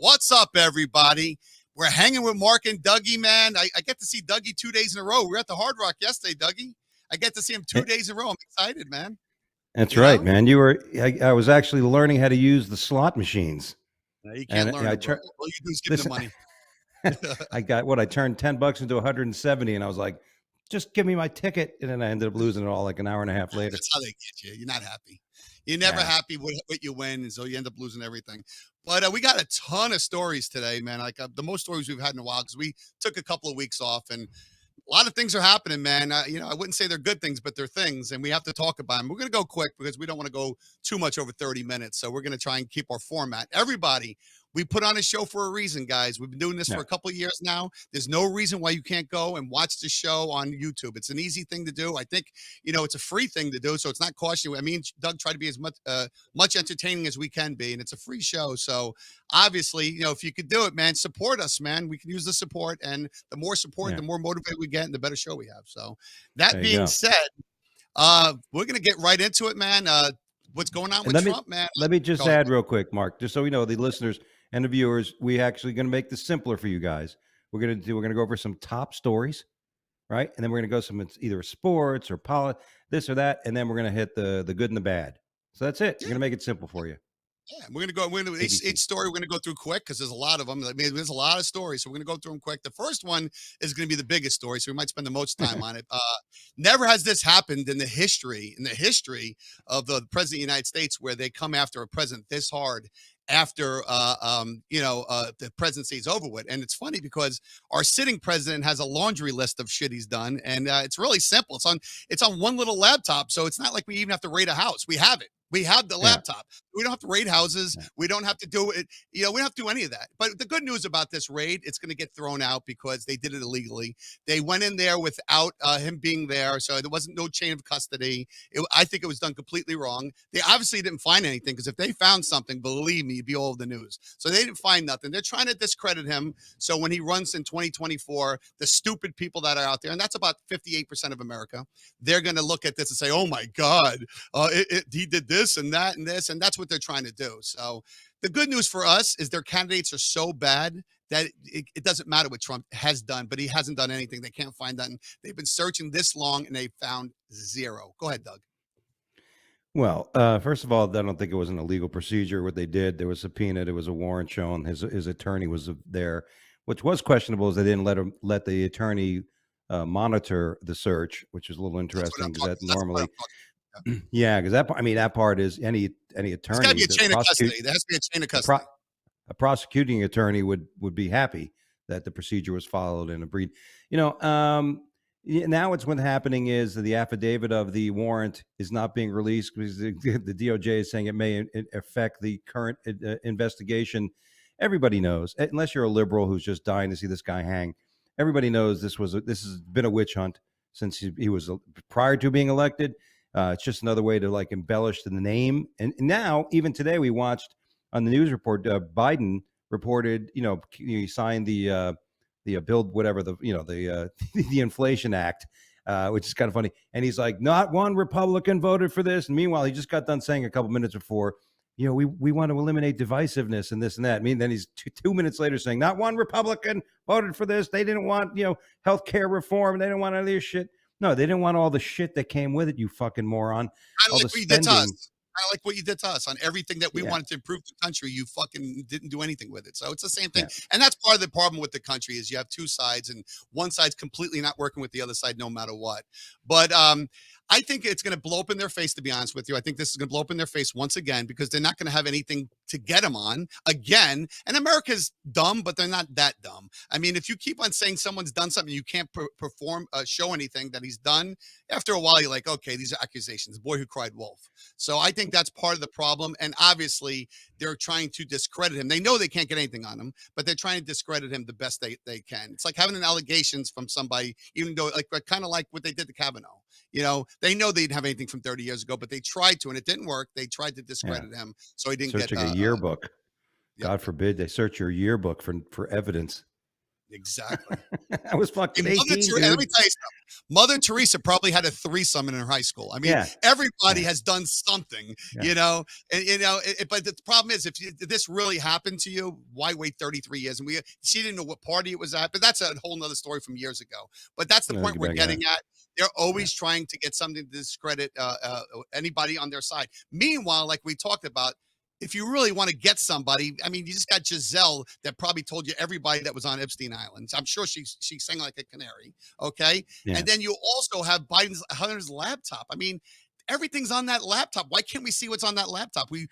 What's up, everybody? We're hanging with Mark and Dougie, man. I get to see Dougie 2 days in a row. We were at the Hard Rock yesterday, Dougie. I get to see him 2 days in a row. I'm excited, man. That's You right, know? man. I was actually learning how to use the slot machines, No, you can't and learn I it, bro. turned. All you do is give me the Listen, money. I got what I turned $10 into 170, and I was like, "Just give me my ticket," and then I ended up losing it all like an hour and a half later. That's how they get you. You're not happy. You're never Yeah, happy with what you win, and so you end up losing everything. But we got a ton of stories today, man. Like the most stories we've had in a while because we took a couple of weeks off, and a lot of things are happening, man. I wouldn't say they're good things, but they're things, and we have to talk about them. We're going to go quick because we don't want to go too much over 30 minutes. So we're going to try and keep our format. Everybody, we put on a show for a reason, guys. We've been doing this for yeah, a couple of years now. There's no reason why you can't go and watch the show on YouTube. It's an easy thing to do. I think, it's a free thing to do, so it's not costing you. I mean, Doug try to be as much entertaining as we can be, and it's a free show. So obviously, if you could do it, man, support us, man. We can use the support, and the more support, yeah. the more motivated we get, and the better show we have. So that There you being go. said, we're gonna get right into it, man. What's going on And with Trump, man? let me just Go ahead. add real quick, Mark, just so we know the listeners and the viewers, we actually going to make this simpler for you guys. We're going to go over some top stories, right? And then we're going to go some either sports or this or that, and then we're going to hit the good and the bad. So that's it. We're going to make it simple for you. Yeah, we're gonna each story we're gonna go through quick because there's a lot of them. I mean, there's a lot of stories, so we're gonna go through them quick. The first one is gonna be the biggest story, so we might spend the most time on it. Never has this happened in the history of the president of the United States where they come after a president this hard after the presidency is over with. And it's funny because our sitting president has a laundry list of shit he's done, and it's really simple. It's on one little laptop, so it's not like we even have to raid a house. We have it. We have the Yeah. laptop. We don't have to raid houses. Yeah. We don't have to do it. We don't have to do any of that. But the good news about this raid, it's going to get thrown out because they did it illegally. They went in there without him being there. So there wasn't no chain of custody. I think it was done completely wrong. They obviously didn't find anything because if they found something, believe me, it'd be all over the news. So they didn't find nothing. They're trying to discredit him. So when he runs in 2024, the stupid people that are out there, and that's about 58% of America, they're going to look at this and say, oh my God, he did this and that and this. And that's what they're trying to do. So the good news for us is their candidates are so bad that it doesn't matter what Trump has done, but he hasn't done anything. They can't find that. They've been searching this long and they found zero. Go ahead, Doug. Well, first of all, I don't think it was an illegal procedure. What they did, there was subpoena, there was a warrant shown. His attorney was there, which was questionable. Is they didn't let the attorney monitor the search, which is a little interesting because that normally, yeah, because that part is any attorney. There's got to be a chain of custody. There has to be a chain of custody. A prosecuting attorney would be happy that the procedure was followed and agreed. Now what's happening is that the affidavit of the warrant is not being released because the DOJ is saying it may affect the current investigation. Everybody knows, unless you're a liberal who's just dying to see this guy hang. Everybody knows this has been a witch hunt since he was prior to being elected. It's just another way to embellish the name. And now, even today, we watched on the news report, Biden reported, he signed the build whatever the Inflation Act, which is kind of funny. And he's like, not one Republican voted for this. And meanwhile, he just got done saying a couple minutes before, we want to eliminate divisiveness and this and that. Then he's 2 minutes later saying, not one Republican voted for this. They didn't want, healthcare reform. They didn't want any of this shit. No, they didn't want all the shit that came with it, you fucking moron. All the spending. I like what you did to us on everything that we wanted to improve the country. You fucking didn't do anything with it. So it's the same thing. Yeah. And that's part of the problem with the country is you have two sides and one side's completely not working with the other side no matter what. But I think it's going to blow up in their face, to be honest with you. I think this is going to blow up in their face once again because they're not going to have anything to get them on again. And America's dumb, but they're not that dumb. I mean, if you keep on saying someone's done something, you can't show anything that he's done. After a while, you're like, okay, these are accusations. Boy who cried wolf. So I think that's part of the problem. And obviously, they're trying to discredit him. They know they can't get anything on him, but they're trying to discredit him the best they can. It's like having an allegations from somebody, even though kind of like what they did to Kavanaugh. They know they didn't have anything from 30 years ago, but they tried to, and it didn't work. They tried to discredit him, so he didn't Searching get a yearbook. Yep. God forbid they search your yearbook for evidence. Exactly. I was fucking 18, dude. Let me tell you something. Mother Teresa probably had a threesome in her high school. I mean, Yeah, everybody yeah, has done something, yeah. you know. And but the problem is, if this really happened to you, why wait 33 years? And she didn't know what party it was at, but that's a whole nother story from years ago. But that's the point Get we're back at getting it. at. They're Yeah. always trying to get something to discredit anybody on their side. Meanwhile, like we talked about, if you really want to get somebody, I mean, you just got Giselle that probably told you everybody that was on Epstein Island. I'm sure she sang like a canary. Okay, Yeah. and then you also have Hunter's laptop. I mean, everything's on that laptop. Why can't we see what's on that laptop? We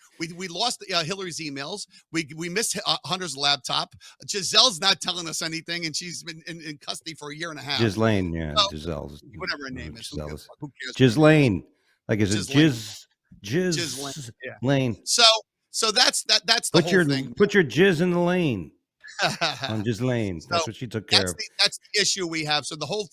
lost Hillary's emails. We missed Hunter's laptop. Giselle's not telling us anything, and she's been in custody for a year and a half. Ghislaine, yeah, So Giselle's, whatever her name is, Giselle's, who cares what her name is? Ghislaine. Like, is it Ghislaine. Ghislaine. Yeah. Lane? So that's the whole thing. Put your jizz in the lane on Ghislaine. So That's what she took care of. that's the issue we have. So the whole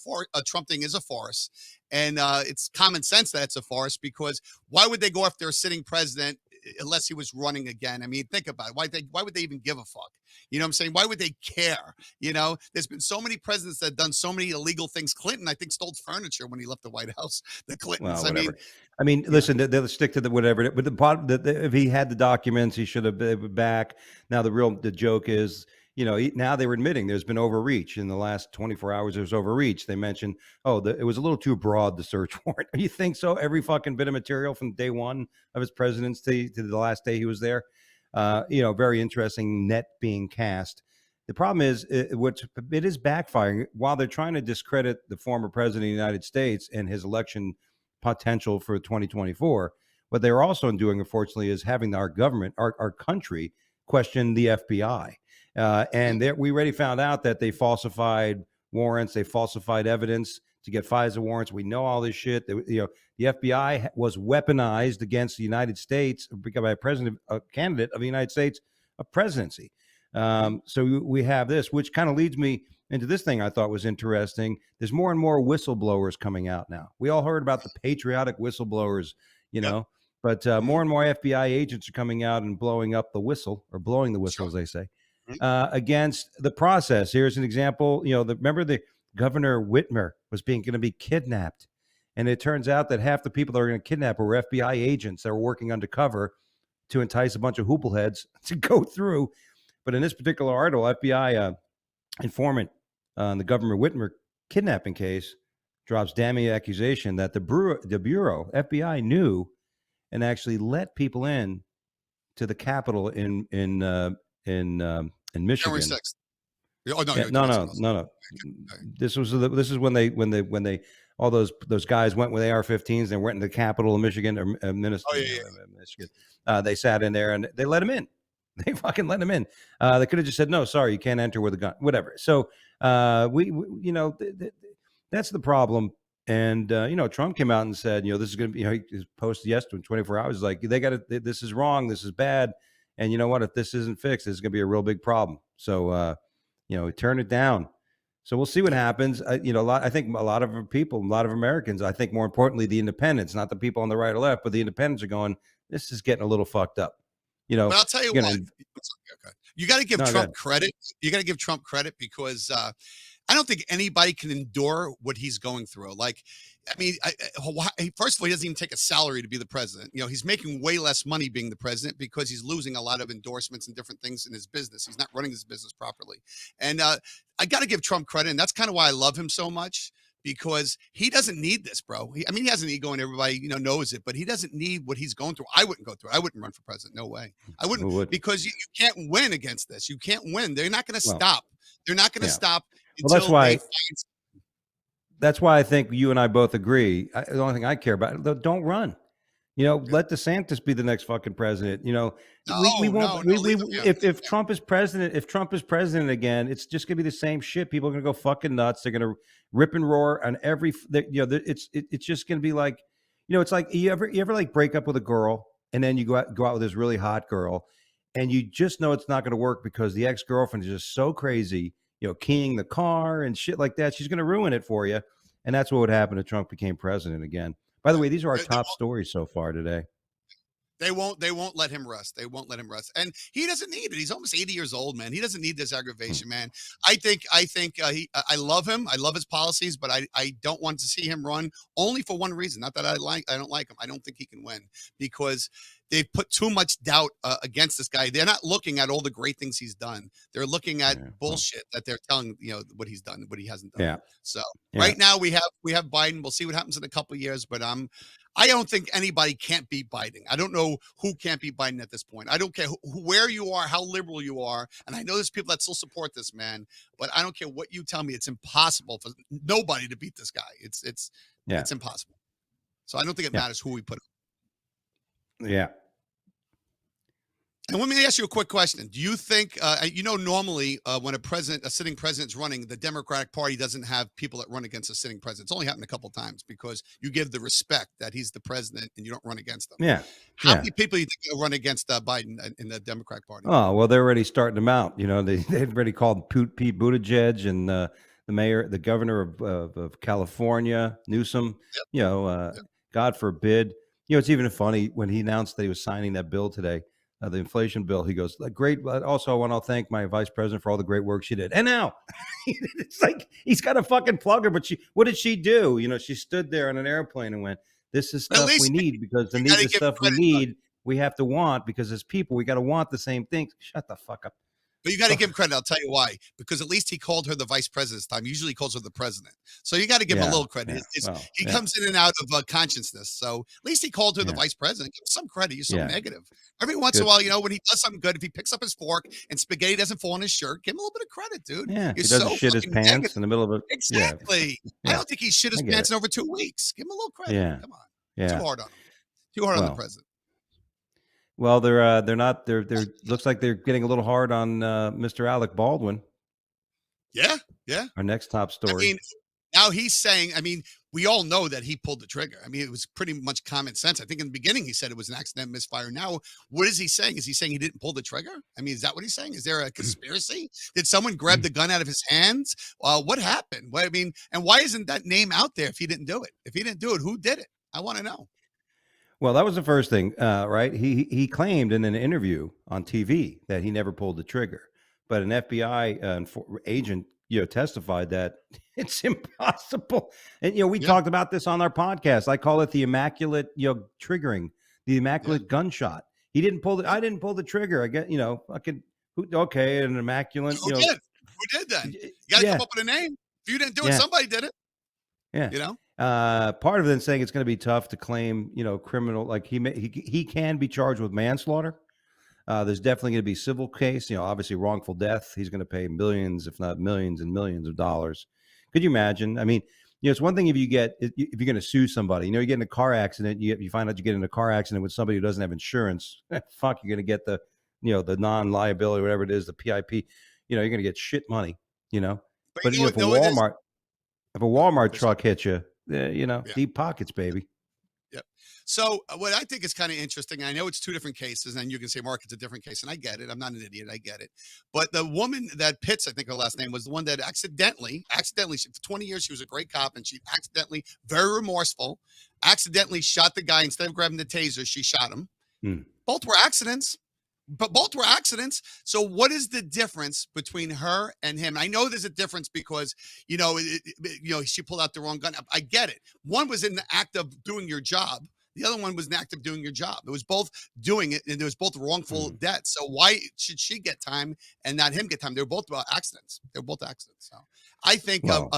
Trump thing is a farce, and it's common sense that it's a farce, because why would they go after a sitting president unless he was running again? I mean, think about it. Why would they even give a fuck? You know what I'm saying? Why would they care? You know, there's been so many presidents that have done so many illegal things. Clinton, I think, stole furniture when he left the White House. The Clintons. Well, I mean, whatever. I mean, yeah. listen, they'll stick to the whatever. But if he had the documents, he should have been back. Now, the joke is, now they were admitting there's been overreach in the last 24 hours. There's overreach. They mentioned, it was a little too broad, the search warrant. You think so? Every fucking bit of material from day one of his presidency to the last day he was there. Very interesting net being cast. The problem is, it is backfiring. While they're trying to discredit the former president of the United States and his election potential for 2024, what they're also doing, unfortunately, is having our government, our country, question the FBI. And we already found out that they falsified warrants, they falsified evidence to get FISA warrants. We know all this shit. The FBI was weaponized against the United States by a candidate of the United States, a presidency. So we have this, which kind of leads me into this thing I thought was interesting. There's more and more whistleblowers coming out now. We all heard about the patriotic whistleblowers, Yep. but more and more FBI agents are coming out and blowing up the whistle, or blowing the whistle, Sure. as they say, against the process. Here's an example. Remember the Governor Whitmer was going to be kidnapped. And it turns out that half the people that were going to kidnap were FBI agents that were working undercover to entice a bunch of hoopleheads to go through. But in this particular article, FBI informant on the Governor Whitmer kidnapping case drops damning accusation that the Bureau, FBI, knew and actually let people in to the Capitol in Michigan. January 6th. Oh no, Yeah, no. This is when they all those guys went with AR-15s. They went in the Capitol of Michigan or Michigan. They sat in there and they let them in. They fucking let them in. They could have just said, no, sorry, you can't enter with a gun, whatever. So that's the problem. And Trump came out and said, this is going to be. He posted yesterday in 24 hours, like they got to. This is wrong. This is bad. And you know what? If this isn't fixed, this is going to be a real big problem. So turn it down. So we'll see what happens. I think a lot of people, a lot of Americans, I think more importantly, the independents, not the people on the right or left, but the independents are going, this is getting a little fucked up. But I'll tell you what, you got to give Trump credit. You got to give Trump credit because I don't think anybody can endure what he's going through. Like, I mean, first of all, he doesn't even take a salary to be the president. He's making way less money being the president because he's losing a lot of endorsements and different things in his business. He's not running his business properly. And I got to give Trump credit. And that's kind of why I love him so much, because he doesn't need this, bro. He has an ego and everybody, knows it, but he doesn't need what he's going through. I wouldn't go through. I wouldn't run for president. No way. I wouldn't, because you can't win against this. You can't win. They're not going to stop. They're not going to stop. Well, that's why I think you and I both agree. The only thing I care about, don't run. Let DeSantis be the next fucking president. We won't. If Trump is president again, it's just gonna be the same shit. People are gonna go fucking nuts. They're gonna rip and roar on every. It's just gonna be like, it's like you ever like break up with a girl and then you go out with this really hot girl, and you just know it's not gonna work because the ex-girlfriend is just so crazy. Keying the car and shit like that. She's going to ruin it for you. And that's what would happen if Trump became president again. By the way, these are our top stories so far today. They won't let him rest. They won't let him rest. And he doesn't need it. He's almost 80 years old, man. He doesn't need this Hmm. aggravation, man. I love him. I love his policies, but I don't want to see him run only for one reason. Not that I don't like him. I don't think he can win because they've put too much doubt against this guy. They're not looking at all the great things he's done. They're looking at Yeah. Well, bullshit that they're telling, what he's done, what he hasn't done. yeah. So Yeah. right now we have Biden. We'll see what happens in a couple of years, but I don't think anybody can't beat Biden. I don't know who can't beat Biden at this point. I don't care where you are, how liberal you are, and I know there's people that still support this man, but I don't care what you tell me. It's impossible for nobody to beat this guy. Yeah. It's impossible. So I don't think it Yeah. matters who we put. Yeah. And let me ask you a quick question. Do you think, normally when a sitting president's running, the Democratic Party doesn't have people that run against a sitting president. It's only happened a couple of times because you give the respect that he's the president and you don't run against them. Yeah. How Yeah. many people do you think will run against Biden in the Democratic Party? Oh, well, they're already starting them out. They've already called Pete Buttigieg and the governor of California, Newsom. Yep, You know, yep. God forbid. It's even funny when he announced that he was signing that bill today, the inflation bill. He goes, "Great." But also, I want to thank my vice president for all the great work she did. And now, it's like he's got a fucking plug her. But what did she do? She stood there on an airplane and went, "This is But at stuff we least need because you got to the give him stuff we credit, though. need." We have to want because as people, we got to want the same things. Shut the fuck up. But you got to Ugh. give him credit. I'll tell you why. Because at least he called her the vice president this time. Usually he calls her the president. So you got to give him a Yeah. little credit. Yeah. Well, He yeah. comes in and out of consciousness. So at least he called her the Yeah. vice president. Give him some credit. You're so Yeah. negative. Every once in a Good. while, when he does something good, if he picks up his fork and spaghetti doesn't fall on his shirt, give him a little bit of credit, dude. Yeah. You're He doesn't so shit his fucking negative. pants in the middle of it. Yeah. Exactly. I Yeah. don't think he shit I his get pants it. in over 2 weeks. Give him a little credit. Yeah. Come on. Too Yeah. hard on him. Too hard on the Well, president. well, they're not, they're, looks like they're getting a little hard on Mr. Alec Baldwin, Yeah. Yeah. our next top I story. mean, now he's saying, we all know that he pulled the trigger. It was pretty much common sense. I think in the beginning he said it was an accident misfire. Now, what is he saying? Is he saying he didn't pull the trigger? Is that what he's saying? Is there a conspiracy? Did someone grab the gun out of his hands? What happened? And why isn't that name out there if he didn't do it? If he didn't do it, who did it? I want to know. Well, that was the first thing, right? He claimed in an interview on TV that he never pulled the trigger, but an FBI agent, testified that it's impossible. And we Yeah, talked about this on our podcast. I call it the immaculate, triggering, the yeah, immaculate gunshot. He didn't pull the. yeah. I didn't pull the trigger. I get, fucking. Okay, an immaculate, Who did? Who did then? You got to come yeah, up with a name. If you didn't do it, yeah, somebody did it. yeah. You know. Part of them saying it's going to be tough to claim, criminal. Like he can be charged with manslaughter. There's definitely going to be civil case. Obviously wrongful death. He's going to pay millions, if not millions and millions of dollars. Could you imagine? It's one thing if you're going to sue somebody. You get in a car accident. You find out you get in a car accident with somebody who doesn't have insurance. Fuck, you're going to get the non-liability, whatever it is, the PIP. You're going to get shit money. But But you know what it is. If a Oh, Walmart sorry. truck hits you, Yeah. deep pockets, baby. Yep. So what I think is kind of interesting, I know it's two different cases, and you can say, Mark, it's a different case, and I get it. I'm not an idiot. I get it. But the woman that Pitts, I think her last name was the one that accidentally, for 20 years, she was a great cop, and she accidentally, very remorseful, accidentally shot the guy. Instead of grabbing the taser, she shot him. Hmm. Both were accidents. But both were accidents. So what is the difference between her and him? I know there's a difference because, she pulled out the wrong gun. I get it. One was in the act of doing your job. The other one was in the act of doing your job. It was both doing it, and it was both wrongful Hmm. deaths. So why should she get time and not him get time? They were both accidents. They were both accidents. So I think Well,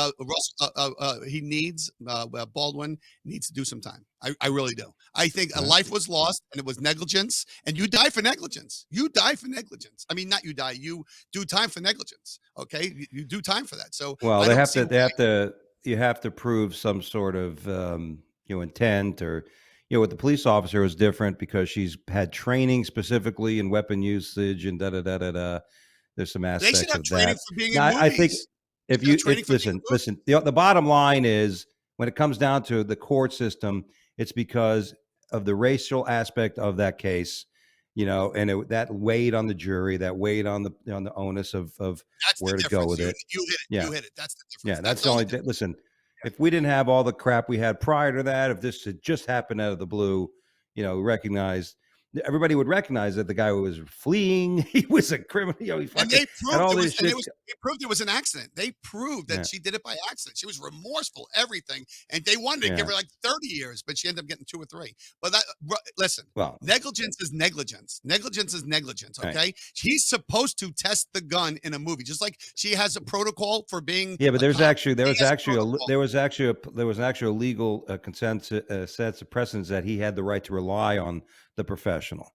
he needs Baldwin needs to do some time. I really do. I think a uh, life was lost and it was negligence, and you die for negligence. You die for negligence. Not you die. You do time for negligence. Okay, you do time for that. So well, I they don't have see to. why. They have to. You have to prove some sort of intent, or with the police officer was different because she's had training specifically in weapon usage and da da da da da. There's some They should aspects have of training that. for being in Now, I think movies. They if should have you training if for being in movies. listen, the bottom line is when it comes down to the court system, it's because of the racial aspect of that case. And that weighed on the jury, that weighed on the onus of That's the where to go difference. with You it. you hit it. Yeah, You hit it. That's the difference. yeah, That's that's the the only only. difference. Listen, if we didn't have all the crap we had prior to that, if this had just happened out of the blue, recognize everybody would recognize that the guy was fleeing. He was a criminal. You know, he And fucking they had proved all it this was, and shit. they proved it was an accident. They proved that Yeah, she did it by accident. She was remorseful, everything, and they wanted to give yeah. her like 30 years, but she ended up getting 2 or 3. But listen, Well, negligence is negligence. Negligence is negligence. right. Okay, he's supposed to test the gun in a movie, just like she has a protocol for being Yeah, but a cop. there He was has a actually protocol. there was actually there was an actual legal consent sets of precedents that he had the right to rely on the professional.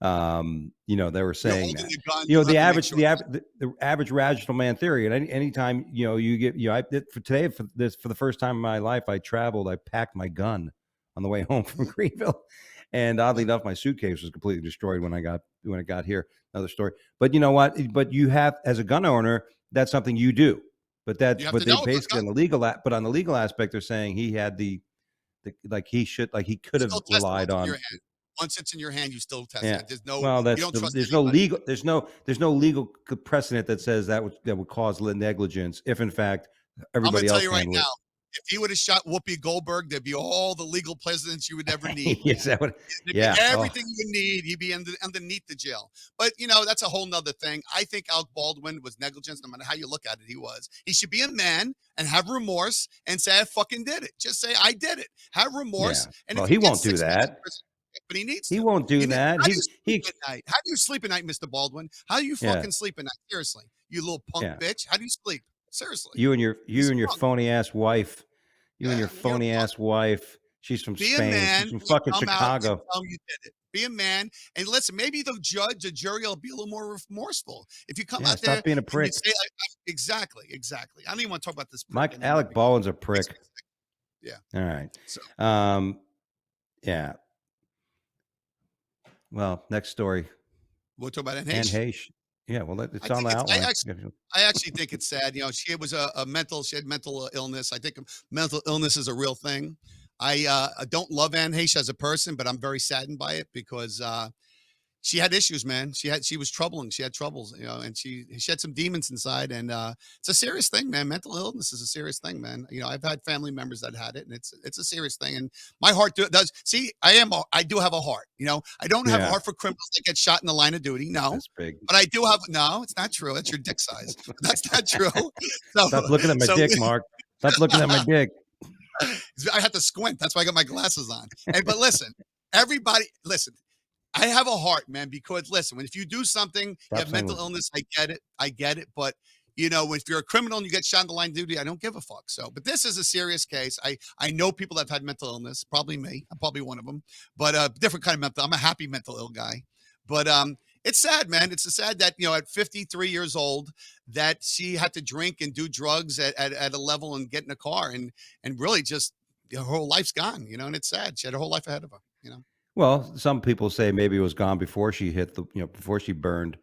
You know, they were You're saying holding that. the gun. You know, You have to make sure. the average rational man theory. And anytime you know you get you know, for today for the first time in my life, I traveled. I packed my gun on the way home from Greenville, and oddly Yeah. enough, my suitcase was completely destroyed when I got here. Another story. But you know what? But you have, as a gun owner, that's something you do. You have But to they know about basically guns. on but on the legal aspect, they're saying he had like he could have Still test it relied once in on. your hand. Once it's in your hand, you still test Yeah. it. There's no, Well, you don't trust anybody. there's no legal precedent that says that would cause negligence if in fact I'm gonna everybody tell else you right handled now, if he would have shot Whoopi Goldberg, there'd be all the legal precedents you would ever need, it. Yes, man. that would. There'd be Yeah. Oh, everything you would need. He'd be underneath the jail. But that's a whole nother thing. I think Alec Baldwin was negligence, no matter how you look at it. He was. He should be a man and have remorse and say, I fucking did it. Just say, I did it. Have remorse. yeah. And if Well, he he won't gets do 6 months in that. prison, but he needs He to. won't do that. How do you sleep He. at night? How do you sleep at night, Mr. Baldwin? How do you Yeah. fucking sleep at night? Seriously, you little punk Yeah. bitch. How do you sleep? Seriously. You He's and your drunk. phony ass wife. You and your Yeah, you're a phony punk. ass wife. She's from Be a Spain. She's man from and fucking come out and Chicago. tell 'em you did it. Be a man and listen, maybe the judge, the jury will be a little more remorseful. If you come Yeah. out there Stop being a and you prick. say, exactly, exactly. I don't even want to talk about this prick Mike anymore Alec because Baldwin's a it makes prick. me sick. Yeah. All right. So Um. Yeah. Well, next story. we'll talk about Anne NH. Heche. Yeah. Well, I it's on think the it's outline. I actually think it's sad. She was she had mental illness. I think mental illness is a real thing. I don't love Anne Heche as a person, but I'm very saddened by it because she had issues, man. She was troubling. She had troubles, and she had some demons inside, and it's a serious thing, man. Mental illness is a serious thing, man. I've had family members that had it, and it's a serious thing. And my heart does. See, I do have a heart. I don't have a Yeah. heart for criminals that get shot in the line of duty. No, That's big. but I do have. No, it's not true. That's your dick size. That's not true. So, Stop looking at my so dick, Mark. Stop looking at my dick. I had to squint. That's why I got my glasses on. But listen, everybody, listen. I have a heart, man, because listen, if you do something, you Stop have saying mental listen. illness, I get it. I get it. But if you're a criminal and you get shot in the line of duty, I don't give a fuck. So, but this is a serious case. I know people that have had mental illness, probably me. I'm probably one of them, but different kind of mental. I'm a happy mental ill guy. But it's sad, man. It's sad that at 53 years old that she had to drink and do drugs at a level and get in a car and really just her whole life's gone. And it's sad. She had her whole life ahead of her. Well, some people say maybe it was gone before she hit before she burned.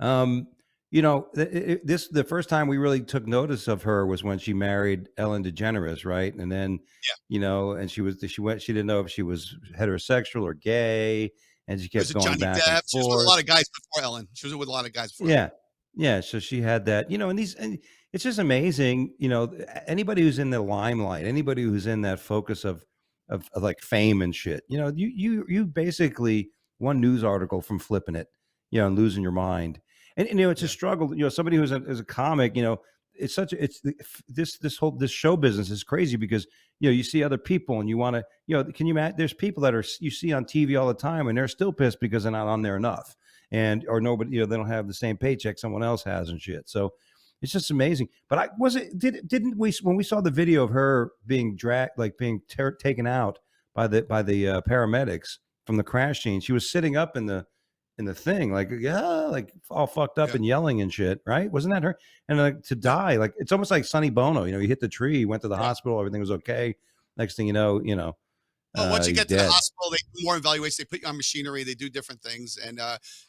Um, the first time we really took notice of her was when she married Ellen DeGeneres, right? And then, Yeah. and she didn't know if she was heterosexual or gay, and she It was kept a going Johnny back and Depp. She was with a forth. lot of guys before Ellen. She was with a lot of guys before Ellen. Yeah. Yeah, so she had that, and it's just amazing, anybody who's in the limelight, anybody who's in that focus of like fame and shit, you basically one news article from flipping it, and losing your mind. And it's a Yeah. struggle, somebody who's a comic, it's such a it's this show business is crazy because you see other people and you want to, can you imagine there's people that you see on TV all the time and they're still pissed because they're not on there enough and or nobody they don't have the same paycheck someone else has and shit. So it's just amazing. But didn't we when we saw the video of her being dragged like being taken out by the paramedics from the crash scene, she was sitting up in the thing like like all fucked up Yeah. and yelling and shit, right? Wasn't that her? And like to Yeah. die, like it's almost like Sonny Bono, he hit the tree, he went to the Yeah. hospital, everything was okay. Next thing Well, once you he's get to the dead. hospital, they do more evaluations. They put you on machinery. They do different things. And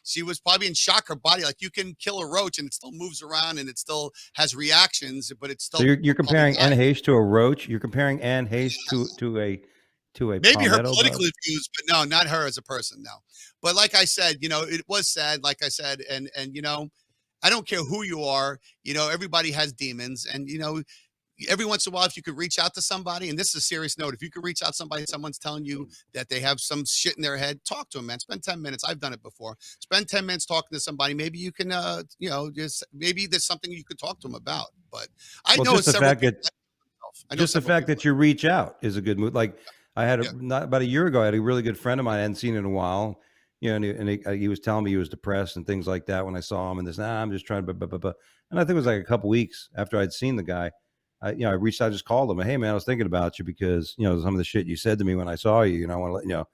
she was probably in shock. Her body, like you can kill a roach and it still moves around and it still has reactions, but it's So still you're probably comparing Anne alive. Heche to a roach. You're comparing Anne Heche to a Maybe her palmetto political bug. views, but no, not her as a person. No. But like I said, it was sad. Like I said, and I don't care who you are. Everybody has demons, and every once in a while, if you could reach out to somebody, and this is a serious note, if you could reach out to somebody, someone's telling you that they have some shit in their head, talk to them, man. Spend 10 minutes. I've done it before. Spend 10 minutes talking to somebody. Maybe you can, just maybe there's something you could talk to them about. But I Well, know several people. I know just the several fact people. that you reach out is a good move. Like I had Yeah. not about a year ago, I had a really good friend of mine I hadn't seen in a while. And he was telling me he was depressed and things like that when I saw him. And this, I'm just trying to, and I think it was like a couple weeks after I'd seen the guy. I reached out, I just called him. Hey, man, I was thinking about you because some of the shit you said to me when I saw you. I want to let you know.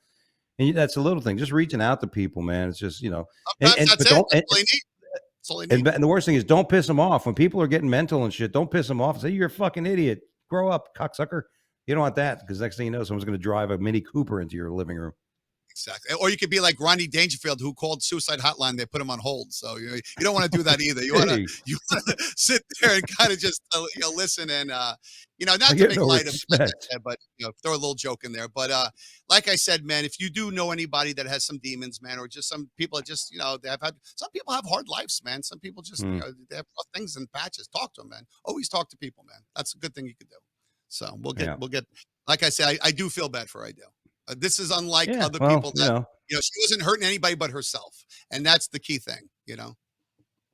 And that's a little thing, just reaching out to people, man. It's just Sometimes and that's but it. don't That's all you need. That's all you need. and the worst thing is don't piss them off when people are getting mental and shit. Don't piss them off. Say you're a fucking idiot. Grow up, cocksucker. You don't want that because next thing you know, someone's going to drive a Mini Cooper into your living room. Exactly. Or you could be like Ronnie Dangerfield, who called suicide hotline. They put him on hold. So you don't want to do that either. You want to Hey, sit there and kind of just listen and I not to get make no light of respect. it, but throw a little joke in there. But like I said, man, if you do know anybody that has some demons, man, or just some people that just they have had some people have hard lives, man. Some people just Hmm. they have rough things in patches. Talk to them, man. Always talk to people, man. That's a good thing you could do. So Yeah. we'll get. Like I say, I do feel bad for Idell. This is unlike Yeah. other Well, people that she wasn't hurting anybody but herself, and that's the key thing.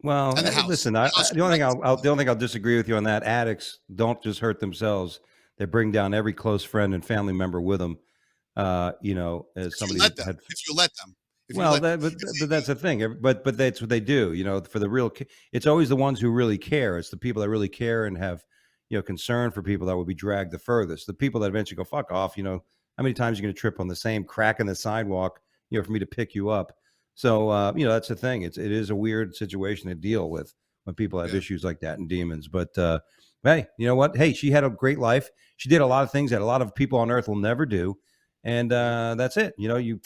well. And the house, Listen, the only thing the only thing I'll disagree with you on that. Addicts don't just hurt themselves; they bring down every close friend and family member with them. As if you somebody let them, had. if you let them, if you Well, let them, that but that's the thing. But that's what they do. For the real, it's always the ones who really care. It's the people that really care and have concern for people that will be dragged the furthest. The people that eventually go fuck off. How many times are you going to trip on the same crack in the sidewalk? For me to pick you up. So that's the thing. It is a weird situation to deal with when people have yeah, issues like that and demons. But hey, you know what? Hey, she had a great life. She did a lot of things that a lot of people on Earth will never do. And yeah. that's it. You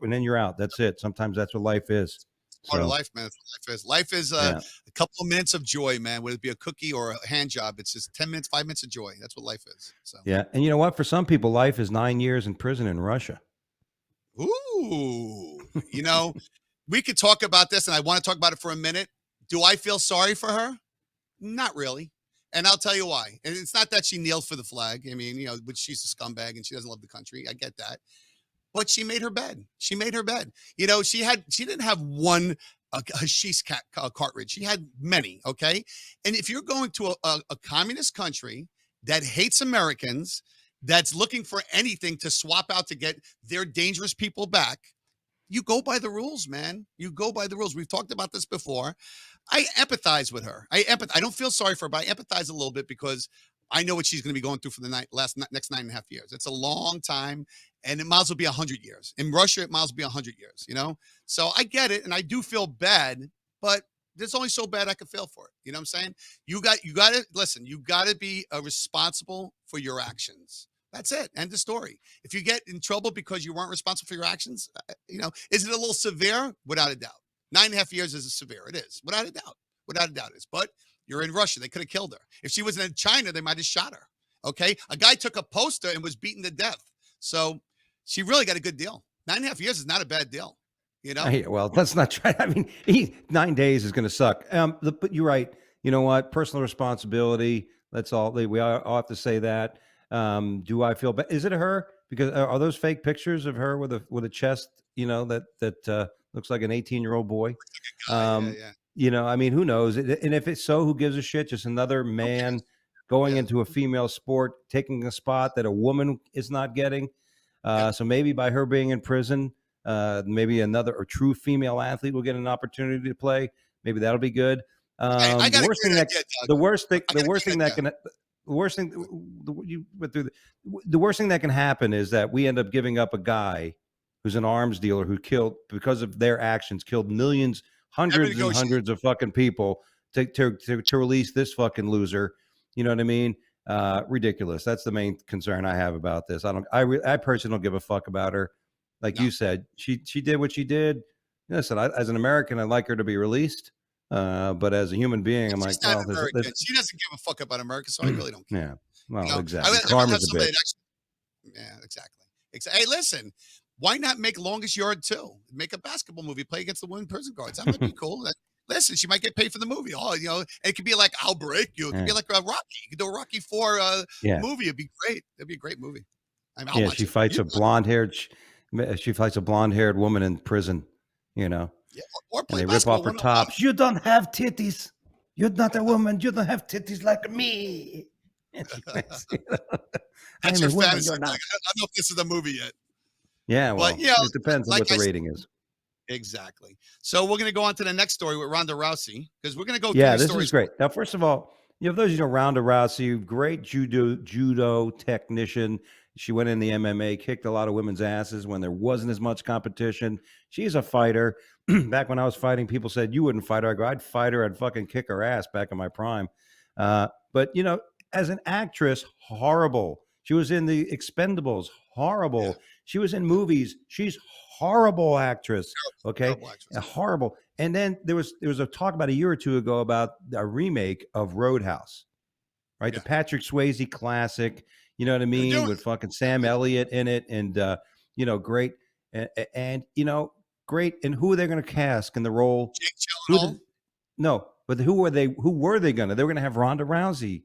and then you're out. That's it. Sometimes that's what life is. Part of So life, man. That's what life is. Life is yeah, a couple of minutes of joy, man. Whether it be a cookie or a hand job, it's just 10 minutes, 5 minutes of joy. That's what life is. So, yeah. And you know what? For some people, life is 9 years in prison in Russia. ooh, we could talk about this, and I want to talk about it for a minute. Do I feel sorry for her? Not really. And I'll tell you why. And it's not that she kneeled for the flag. I mean, but she's a scumbag and she doesn't love the country. I get that. But she made her bed. She made her bed. She didn't have one hashish cartridge. She had many. Okay. And if you're going to a communist country that hates Americans, that's looking for anything to swap out to get their dangerous people back, you go by the rules, man. You go by the rules. We've talked about this before. I empathize with her. I don't feel sorry for her, but I empathize a little bit because I know what she's going to be going through for the next 9.5 years. It's a long time, and it might as well be 100 years. In Russia, it might as well be 100 years. So I get it, and I do feel bad, but there's only so bad I can feel for it. You know what I'm saying? You got to listen. You got to be responsible for your actions. That's it. End of story. If you get in trouble because you weren't responsible for your actions, is it a little severe? Without a doubt. 9.5 years is severe. It is. Without a doubt. Without a doubt it is. But you're in Russia. They could have killed her. If she was in China, they might have shot her. Okay. A guy took a poster and was beaten to death. So she really got a good deal. 9.5 years is not a bad deal. Well, that's not try. I mean, 9 days is going to suck. But you're right. You know what? Personal responsibility. That's all. We all have to say that. Do I feel bad? Is it her? Because are those fake pictures of her with a chest? That looks like an 18-year-old boy. Yeah, yeah. I mean, who knows? And if it's so, who gives a shit? Just another man going Yeah. into a female sport, taking a spot that a woman is not getting. Yep. So maybe by her being in prison, maybe another or true female athlete will get an opportunity to play. Maybe that'll be good. I The got a worst thing great that idea, Doug. the worst thing I the got a worst great thing that idea. can the worst thing you went through the worst thing that can happen is that we end up giving up a guy who's an arms dealer who killed because of their actions killed millions, Never hundreds and negotiate. hundreds of fucking people to release this fucking loser. You know what I mean? Ridiculous. That's the main concern I have about this. I personally don't give a fuck about her. Like No. you said, she did what she did. Listen, as an American, I'd like her to be released. But as a human being, I'm like, She's not well, American. She doesn't give a fuck about America, so I really don't care. yeah, well, I'd exactly. rather have Karma's a somebody bitch. that actually. Yeah, exactly. Hey, listen. Why not make Longest Yard 2? Make a basketball movie, play against the women prison guards. That might be cool. listen, she might get paid for the movie. Oh, it could be like I'll break you. It could be like a Rocky. You could do a Rocky 4 Yeah. movie. It'd be great. It'd be a great movie. I mean, I'll Yeah, watch she it. fights You a blonde-haired she fights a blonde-haired woman in prison, yeah, or and play they rip off basketball her 101. tops. You don't have titties. You're not a woman. You don't have titties like me. And she makes, That's I'm your a woman. fantasy. You're not. I don't know if this is the movie yet, Yeah, but well, it depends on like what the I said, rating is. exactly. So we're gonna go on to the next story with Ronda Rousey because we're gonna go through Yeah, these this is stories. great. Now, first of all, those Ronda Rousey, great judo technician. She went in the MMA, kicked a lot of women's asses when there wasn't as much competition. She's a fighter. Back when I was fighting, people said you wouldn't fight her. I go, I'd fight her. I'd fucking kick her ass back in my prime. But as an actress, horrible. She was in the Expendables, Yeah, horrible. She was in movies. She's horrible actress. Okay, terrible actress. horrible. And then there was a talk about a year or two ago about a remake of Roadhouse, right? The Yeah, Patrick Swayze classic. You know what I they're mean? doing With it. fucking Sam Elliott in it, and great, and great. And who are they going to cast in the role? Jake Who did? Gyllenhaal. No, but who were they? Who were they going to? They were going to have Ronda Rousey Yeah,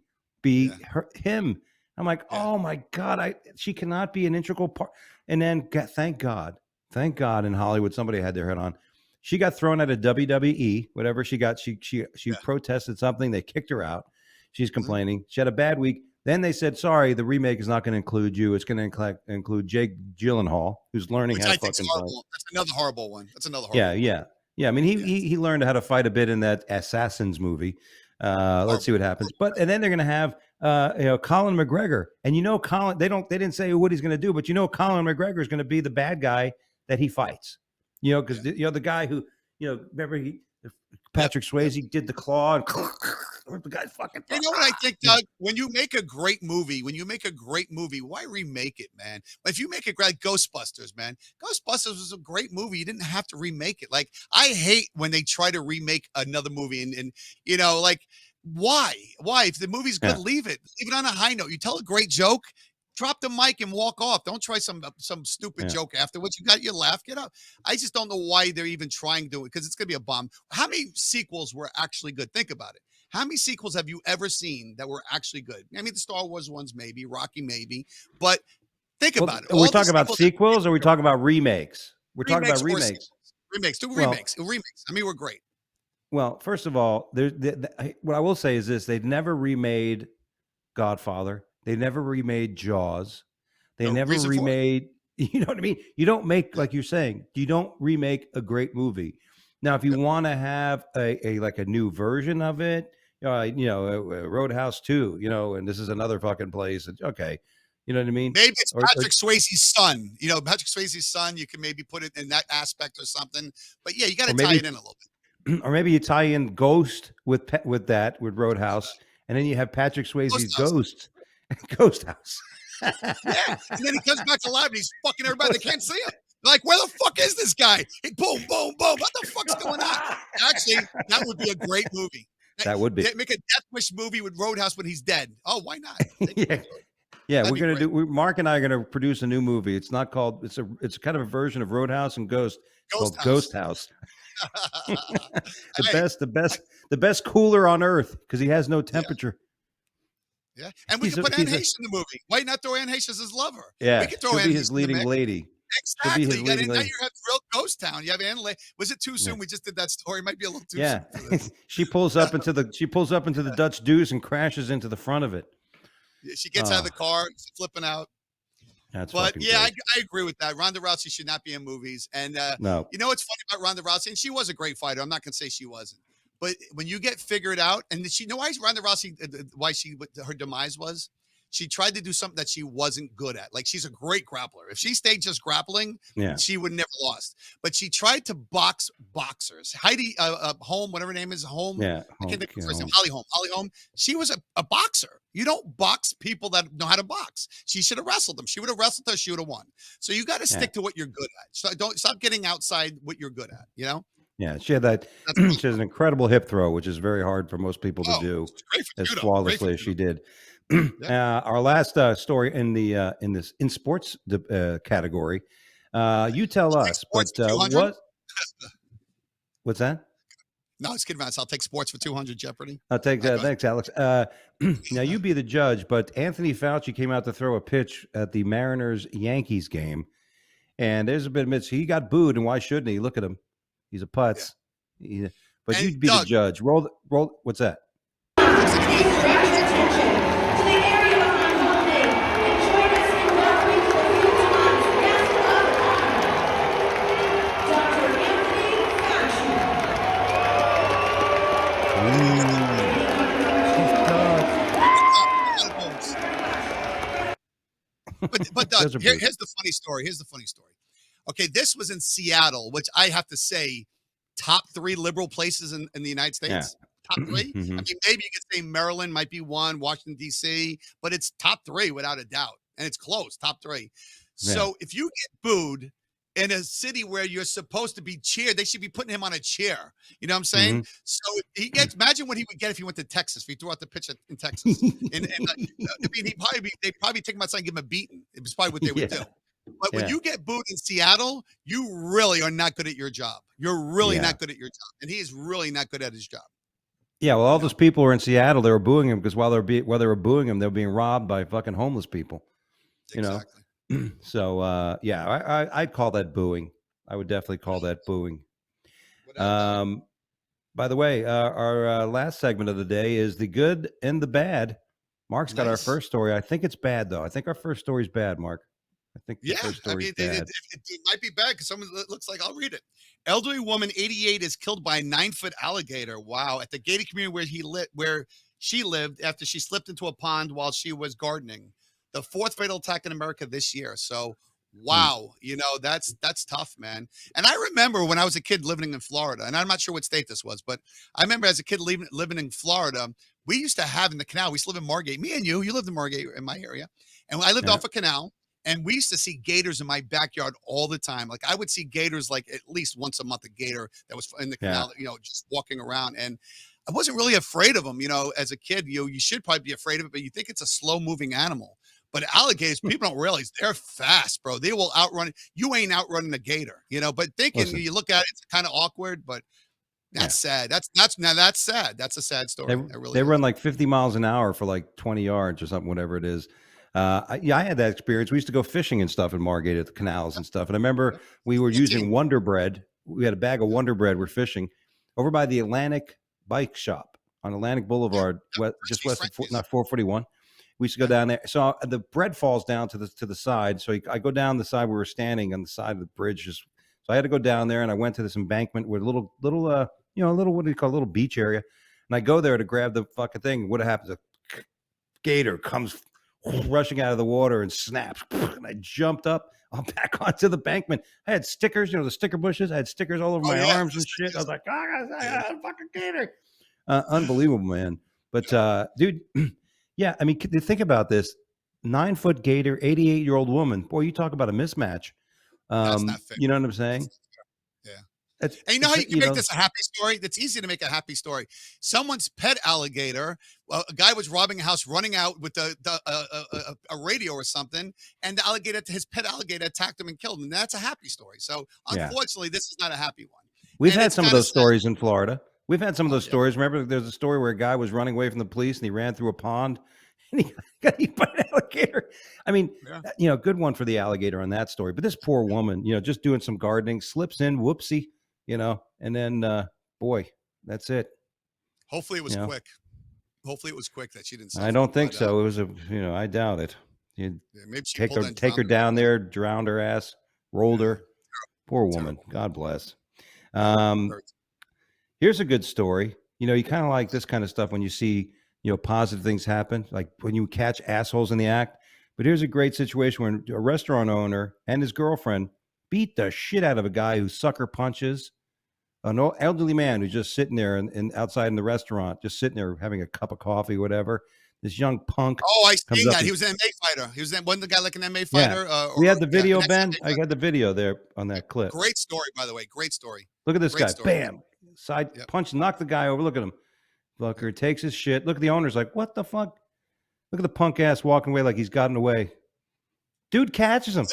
be him. I'm like, yeah. oh my god, she cannot be an integral part. And then, thank God, in Hollywood, somebody had their head on. She got thrown out of WWE, whatever she got. She Yeah. protested something. They kicked her out. She's Mhm. complaining. She had a bad week. Then they said, sorry, the remake is not going to include you. It's going to include Jake Gyllenhaal, who's learning Which how to I think is fucking fight. horrible. That's another horrible one. That's another Yeah, horrible one. yeah, yeah. I mean, Yeah, he learned how to fight a bit in that Assassins movie. Let's see horrible. what happens. But and then they're going to have Colin McGregor, and Colin. They didn't say what he's going to do, but Colin McGregor is going to be the bad guy that he fights. Because Yeah. the guy who remember Yep. Patrick Yep. Swayze did the claw and the guy's fucking. You know what I think, Doug? When you make a great movie, why remake it, man? If you make it like Ghostbusters, man, Ghostbusters was a great movie. You didn't have to remake it. Like, I hate when they try to remake another movie and like, why? Why? If the movie's good, Yeah, leave it. Leave it on a high note. You tell a great joke, drop the mic and walk off. Don't try some stupid yeah. joke afterwards. You got your laugh. Get up. I just don't know why they're even trying to do it because it's gonna be a bomb. How many sequels were actually good? Think about it. How many sequels have you ever seen that were actually good? I mean, the Star Wars ones, maybe, Rocky, maybe, but think Well, about it. are we All the talking about sequels that sequels or are we talking about remakes? We're talking remakes about or remakes. sequels, remakes, do Well, remakes. I mean, we're great. well, first of all, what I will say is this: they've never remade Godfather. They never remade Jaws. They No never reason for it. remade. You know what I mean? You don't make, Yeah, like you're saying, you don't remake a great movie. Now, if you yep. want to have a like a new version of it, Roadhouse 2, and this is another fucking place. Okay, you know what I mean? Maybe it's Or Patrick Swayze's son. Patrick Swayze's son. You can maybe put it in that aspect or something. But yeah, you got or to tie maybe it in a little bit. or maybe you tie in Ghost with Roadhouse, and then you have Patrick Ghost Swayze's House. Ghost, Ghost House. Yeah, and then he comes back alive and he's fucking everybody. They Ghost can't see him. They're like, where the fuck is this guy? Hey, boom, boom, boom. What the fuck's going on? Actually, that would be a great movie. That would be. Make a Death Wish movie with Roadhouse when he's dead. Oh, why not? Yeah. Yeah, That'd we're be gonna great. Mark and I are gonna produce a new movie. It's not called. It's kind of a version of Roadhouse and Ghost. It's Ghost called House. Ghost House. Hey, The best cooler on earth because he has no yeah, temperature. yeah. And we could put Anne He's a Heche in the movie. Why not throw Anne Heche as his lover? We yeah. could throw She'll Anne be Heche his in the leading mix. lady. She'll be Exactly. his leading Now lady. you have real ghost town. You have Anne. Was it too soon? Yeah. We just did that story. It might be a little too Yeah. soon for this. She pulls up into the Dutch Deuce and crashes into the front of it. She gets out of the car, flipping out. That's But fucking yeah, great. I agree with that. Ronda Rousey should not be in movies. And No. you know what's funny about Ronda Rousey? And she was a great fighter. I'm not going to say she wasn't. But when you get figured out, and she know why Ronda Rousey, why her demise was? She tried to do something that she wasn't good at. Like, she's a great grappler. If she stayed just grappling, Yeah. she would never lost. But she tried to box boxers. Heidi Holm, whatever her name is, Holm. Yeah. I can't think of her first name. Home. Holly Holm. Holly Holm. She was a boxer. You don't box people that know how to box. She should have wrestled them. She would have wrestled her. She would have won. So you got to Yeah. stick to what you're good at. So don't stop getting outside what you're good at. Yeah, she had that. She has an incredible hip throw, which is very hard for most people to do great for as judo. flawlessly as she did. Yeah. Our last story in the in sports category. You tell us, but Sports 200. what's that? No, it's kidding around. I'll take sports for 200 Jeopardy. I'll take Go that. ahead. Thanks, Alex. Now you be the judge, but Anthony Fauci came out to throw a pitch at the Mariners Yankees game, and there's a bit of Mitch. He got booed, and why shouldn't he? Look at him. He's a Yeah. putz. But And you'd be the Doug, judge. Roll. What's that? it looks like an Angel Paradise. But Doug, here's the funny story. Here's the funny story. Okay, this was in Seattle, which I have to say, top 3 liberal places in the United States. Yeah. Top 3. I mean, maybe you could say Maryland might be 1, Washington D.C., but it's top 3 without a doubt, and it's close, top 3. So if you get booed in a city where you're supposed to be cheered, they should be putting him on a chair. You know what I'm saying? So he gets. Imagine what he would get if he went to Texas. If he threw out the pitch in Texas, I mean, they'd probably take him outside and give him a beating. It was probably what they would do. But when you get booed in Seattle, you really are not good at your job. You're really not good at your job, and he is really not good at his job. Yeah, well, all those people were in Seattle. They were booing him because while they were booing him, they were being robbed by fucking homeless people. You know. So I'd call that booing. I would definitely call that booing. By the way, our last segment of the day is the good and the bad. Mark's got our first story. I think it's bad though. I think our first story is bad, Mark. I think the first story is bad. It might be bad because someone looks like, I'll read it. Elderly woman, 88, is killed by a 9-foot alligator. Wow! At the gated community where she lived after she slipped into a pond while she was gardening. The 4th fatal attack in America this year. So, wow, you know, that's tough, man. And I remember when I was a kid living in Florida, and I'm not sure what state this was, but I remember as a kid living in Florida, we used to have in the canal, we used to live in Margate. Me and you lived in Margate in my area. And I lived off a canal, and we used to see gators in my backyard all the time. Like I would see gators like at least once a month, a gator that was in the canal, you know, just walking around. And I wasn't really afraid of them, you know, as a kid. You should probably be afraid of it, but you think it's a slow moving animal. But alligators, people don't realize they're fast, bro. They will outrun. You ain't outrunning a gator, you know. But you look at it, it's kind of awkward. But that's sad. That's sad. That's a sad story. They run like 50 miles an hour for like 20 yards or something, whatever it is. I had that experience. We used to go fishing and stuff in Margate at the canals and stuff. And I remember we were using Wonder Bread. We had a bag of Wonder Bread. We're fishing over by the Atlantic Bike Shop on Atlantic Boulevard, just west of 441. We used to go down there. So the bread falls down to the side. So I go down the side where we're standing on the side of the bridge. So I had to go down there, and I went to this embankment with a little, what do you call a little beach area. And I go there to grab the fucking thing. What happens? A gator comes rushing out of the water and snaps. And I jumped up. I'm back onto the embankment. I had stickers, the sticker bushes. I had stickers all over my arms and shit. I was like, fucking gator. Unbelievable, man. But dude. Yeah, I mean, think about this: 9-foot gator, 88-year-old woman. Boy, you talk about a mismatch. That's not fair. You know what I'm saying? Yeah. And you know how you can make this a happy story? That's easy to make a happy story. Someone's pet alligator. A guy was robbing a house, running out with a radio or something, and the alligator, his pet alligator, attacked him and killed him. And that's a happy story. So unfortunately, this is not a happy one. We've had some of those stories in Florida. We've had some of those stories. Remember, there's a story where a guy was running away from the police and he ran through a pond and he got eaten by an alligator. I mean, good one for the alligator on that story. But this poor woman, just doing some gardening, slips in, whoopsie, and then, boy, that's it. Hopefully it was quick. Hopefully it was quick that she didn't suffer. I don't think so. It was I doubt it. You'd maybe take her down there, drowned her ass, rolled her. Poor woman. God bless. Here's a good story. You kind of like this kind of stuff when you see, positive things happen, like when you catch assholes in the act. But here's a great situation when a restaurant owner and his girlfriend beat the shit out of a guy who sucker punches an elderly man who's just sitting there and outside in the restaurant, just sitting there having a cup of coffee, whatever. This young punk. Oh, I seen that. He was an MMA fighter. Wasn't the guy like an MMA fighter? We had the video, Ben. I got the video there on that clip. Great story, by the way. Great story. Look at this guy. Bam. Side punch, knock the guy over. Look at him. Fucker takes his shit. Look at the owner's like, what the fuck? Look at the punk ass walking away like he's gotten away. Dude catches him.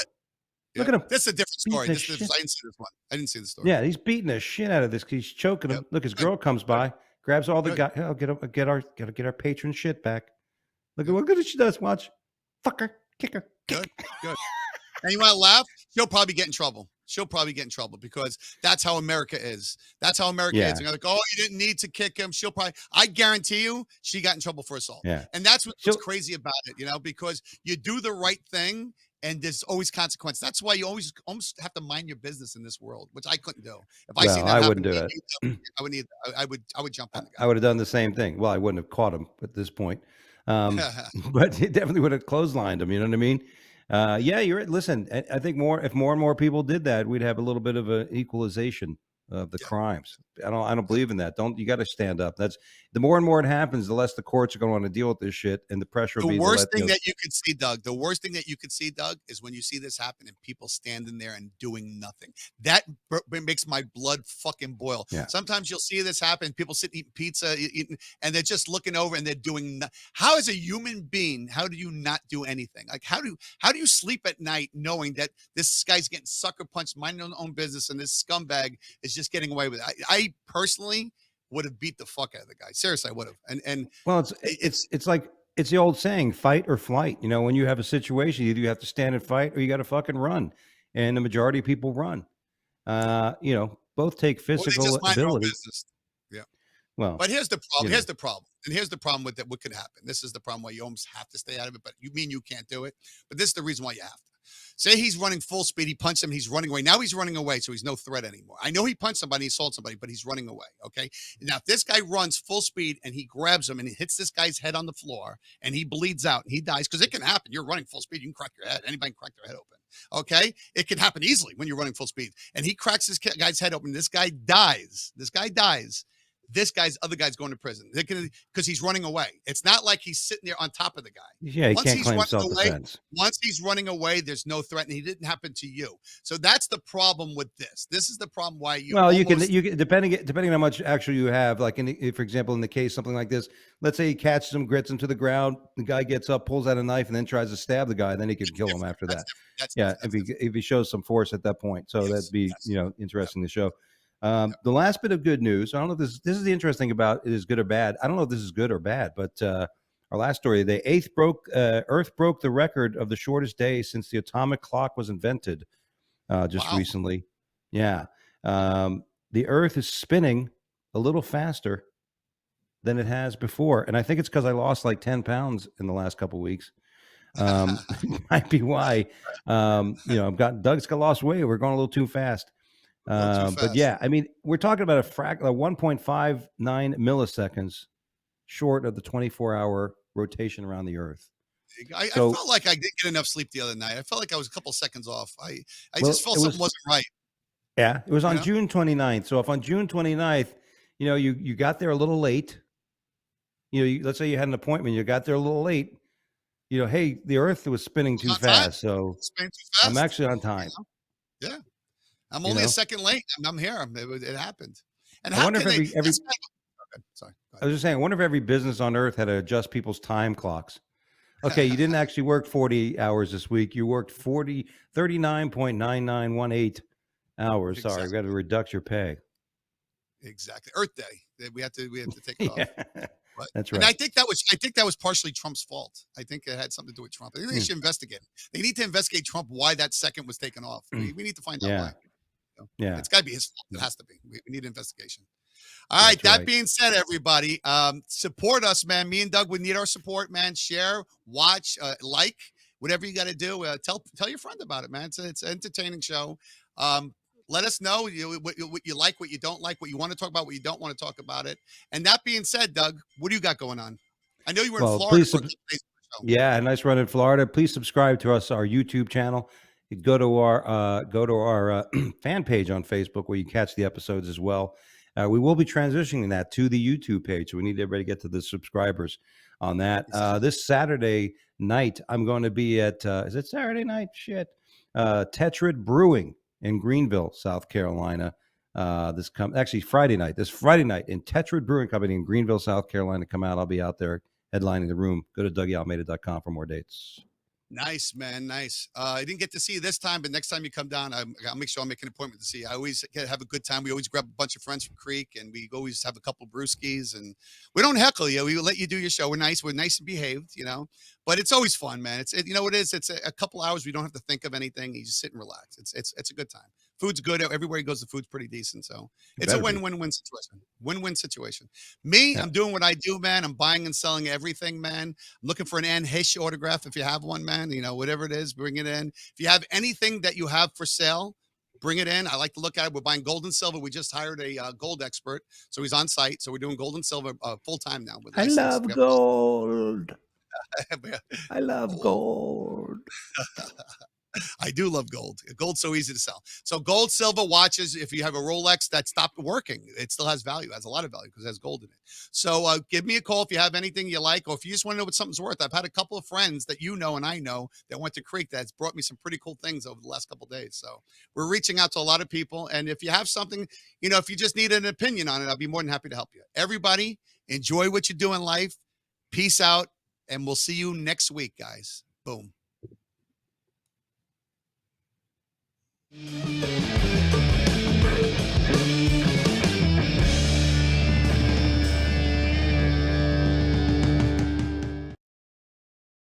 Look Yep. at him This is a different beating story. the This is shit. I didn't see this one. I didn't see the story. Yeah, he's beating the shit out of this. He's choking Yep. him. Look, his Good. girl comes Good. by, grabs all the Good. guy. Oh, get our gotta get our patron shit back. Look at Yep. what good she does. Watch, fuck her, kick her, Good. kick. Good. And you want to laugh? She'll probably get in trouble. She'll probably get in trouble because that's how America is. That's how America is. Yeah, And you're like, oh, you didn't need to kick him. She'll probably, I guarantee you, she got in trouble for assault. yeah. And that's what's She'll crazy about it, because you do the right thing and there's always consequence. That's why you always almost have to mind your business in this world, which I couldn't do. If I seen well, that I happen wouldn't to do me, it. I would jump on the I would have done the same thing. Well, I wouldn't have caught him at this point, guy. but it definitely would have clotheslined him. You know what I mean? Yeah, you're right. Listen, I think if more and more people did that, we'd have a little bit of an equalization of the Yeah. crimes. I don't believe in that. You got to stand up. That's the more and more it happens, the less the courts are going to want to deal with this shit, and the pressure will The be to worst let thing that you could see, Doug, the worst thing that you could see, Doug, is when you see this happen and people standing there and doing nothing. That makes my blood fucking boil. Yeah. Sometimes you'll see this happen. People sit eating pizza, eating, and they're just looking over and they're doing. How, as a human being, how do you not do anything? Like how do you sleep at night knowing that this guy's getting sucker punched, minding his own business, and this scumbag is just getting away with it? I personally would have beat the fuck out of the guy. Seriously, I would have. And Well, it's it's like it's the old saying, fight or flight. When you have a situation, either you have to stand and fight or you got to fucking run. And the majority of people run. Both take or they physical just mind their own ability. business. Yeah. Well, But here's the you problem. know, Here's the problem. And here's the problem with it. What could happen? This is the problem why you almost have to stay out of it, but you mean you can't do it. But this is the reason why you have to. Say he's running full speed. He punched him. He's running away. Now he's running away, so he's no threat anymore. I know he punched somebody, he assaulted somebody, but he's running away. Okay. Now, if this guy runs full speed and he grabs him and he hits this guy's head on the floor and he bleeds out and he dies, because it can happen. You're running full speed. You can crack your head. Anybody can crack their head open. Okay. It can happen easily when you're running full speed. And he cracks this guy's head open. This guy dies. This guy's other guy's going to prison because he's running away. It's not like he's sitting there on top of the guy. yeah, he Once can't he's claim running self-defense. once he's running away, there's no threat, and he didn't happen to you. So that's the problem with this. This is the problem why you Well, almost you can depending on how much actually you have. Like for example, in the case something like this, let's say he catches him, grits him to the ground. The guy gets up, pulls out a knife, and then tries to stab the guy. Then he could kill him after that's that. different. That's Yeah, different. That's different. if he shows some force at that point, so that'd Yes. be Yes. interesting to show. Yep. The last bit of good news. I don't know if this is the interesting about it is good or bad. I don't know if this is good or bad, but our last story: the Earth broke the record of the shortest day since the atomic clock was invented just Wow. recently. Yeah, the Earth is spinning a little faster than it has before, and I think it's because I lost like 10 pounds in the last couple of weeks. Might be why. I've got Doug's got lost weight. We're going a little too fast. A little too But fast. yeah, I mean, we're talking about a 1.59 milliseconds short of the 24-hour rotation around the Earth. I So, felt like I didn't get enough sleep the other night. I felt like I was a couple seconds off. I well, just felt it something was wasn't right. yeah, it was You on know? June 29th. So if on June 29th, you got there a little late, let's say you had an appointment, you got there a little late, hey, the Earth was spinning too On time. fast, so It's been too I'm fast. actually on You time. know? Yeah. I'm You only a know, second late. I'm here. It happened. And I how wonder if can they? every That's kind of, okay, sorry. Go I ahead. was just saying, I wonder if every business on Earth had to adjust people's time clocks. Okay, you didn't actually work 40 hours this week. You worked 39.9918 hours. Sorry, we got to Exactly. reduce your pay. Exactly. Earth Day. We have to take it Yeah, off. But, that's and right. I think that was partially Trump's fault. I think it had something to do with Trump. I think they Mm, should investigate it. They need to investigate Trump why that second was taken off. We need to find out yeah, why. yeah, It's got to be his fault. It yeah, has to be. We need an investigation. All right. that's That right. being said, everybody, support us, man. Me and Doug would need our support, man. Share, watch, like, whatever you got to do. Tell your friend about it, man. It's an entertaining show. Let us know what you like, what you don't like, what you want to talk about, what you don't want to talk about it. And that being said, Doug, what do you got going on? I know you were in Well, Florida please, for a couple days. yeah, nice run in Florida. Please subscribe to our YouTube channel. You go to our fan page on Facebook where you catch the episodes as well. We will be transitioning that to the YouTube page, so we need everybody to get to the subscribers on that. Exactly. This Saturday night, I'm going to be at is it Saturday night? Shit, Tetrad Brewing in Greenville, South Carolina. Actually Friday night. This Friday night in Tetrad Brewing Company in Greenville, South Carolina. Come out. I'll be out there headlining the room. Go to DougieAlmeida.com for more dates. Nice, man. Nice. I didn't get to see you this time, but next time you come down, I'll make sure I'll make an appointment to see you. I always have a good time. We always grab a bunch of friends from Creek, and we always have a couple brewskis, and we don't heckle you. We let you do your show. We're nice. We're nice and behaved, But it's always fun, man. You know what it is. It's a couple hours. We don't have to think of anything. You just sit and relax. It's a good time. Food's good everywhere he goes. The food's pretty decent, so It it's a better be. win-win-win situation. Win-win situation. Me, Yeah. I'm doing what I do, man. I'm buying and selling everything, man. I'm looking for an Anne Heche autograph if you have one, man. Whatever it is, bring it in. If you have anything that you have for sale, bring it in. I like to look at it. We're buying gold and silver. We just hired a gold expert, so he's on site. So we're doing gold and silver full time now with I licensed. love gold. We have- I love oh, gold. I do love gold. Gold's so easy to sell. So gold, silver watches. If you have a Rolex that stopped working, it still has value. It has a lot of value because it has gold in it. So give me a call if you have anything you like, or if you just want to know what something's worth. I've had a couple of friends that and I know that went to Creek that's brought me some pretty cool things over the last couple of days. So we're reaching out to a lot of people. And if you have something, if you just need an opinion on it, I'll be more than happy to help you. Everybody, enjoy what you do in life. Peace out. And we'll see you next week, guys. Boom.